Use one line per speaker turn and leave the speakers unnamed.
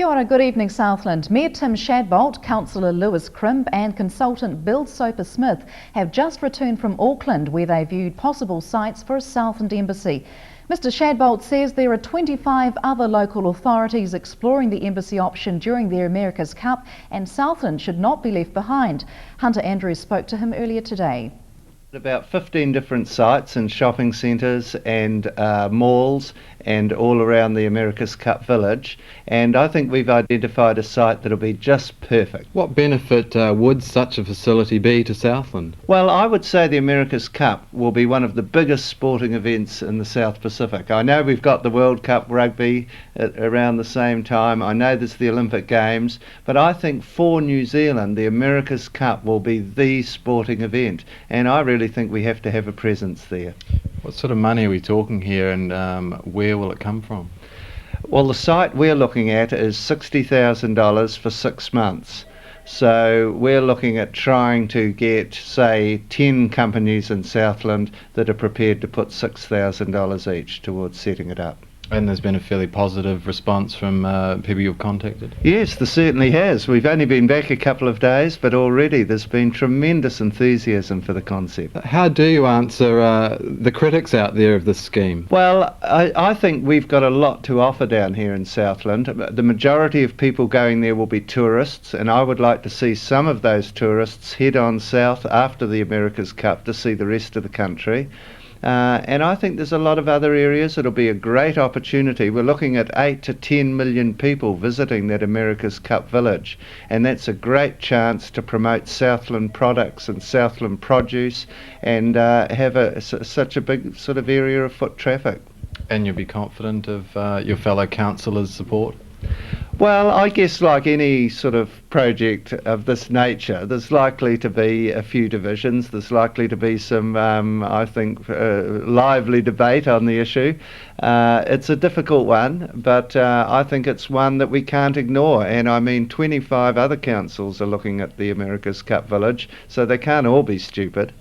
Kia ora, good evening Southland. Mayor Tim Shadbolt, Councillor Lewis Crimp and consultant Bill Soper-Smith have just returned from Auckland where they viewed possible sites for a Southland embassy. Mr Shadbolt says there are 25 other local authorities exploring the embassy option during their America's Cup and Southland should not be left behind. Hunter Andrews spoke to him earlier today.
About 15 different sites and shopping centres and malls and all around the America's Cup village, and I think we've identified a site that'll be just perfect.
What benefit would such a facility be to Southland?
Well, I would say the America's Cup will be one of the biggest sporting events in the South Pacific. I know we've got the World Cup rugby around the same time, I know there's the Olympic Games, but I think for New Zealand the America's Cup will be the sporting event, and I really think we have to have a presence there.
What sort of money are we talking here, and where will it come from?
Well, the site we're looking at is $60,000 for 6 months. So we're looking at trying to get, say, 10 companies in Southland that are prepared to put $6,000 each towards setting it up.
And there's been a fairly positive response from people you've contacted?
Yes, there certainly has. We've only been back a couple of days, but already there's been tremendous enthusiasm for the concept.
How do you answer the critics out there of this scheme?
Well, I think we've got a lot to offer down here in Southland. The majority of people going there will be tourists, and I would like to see some of those tourists head on south after the America's Cup to see the rest of the country. And I think there's a lot of other areas. It'll be a great opportunity. We're looking at 8 to 10 million people visiting that America's Cup village, and that's a great chance to promote Southland products and Southland produce and have such a big sort of area of foot traffic.
And you'll be confident of your fellow councillors' support?
Well, I guess like any sort of project of this nature, there's likely to be a few divisions. There's likely to be some, I think, lively debate on the issue. It's a difficult one, but I think it's one that we can't ignore. And I mean, 25 other councils are looking at the America's Cup village, so they can't all be stupid.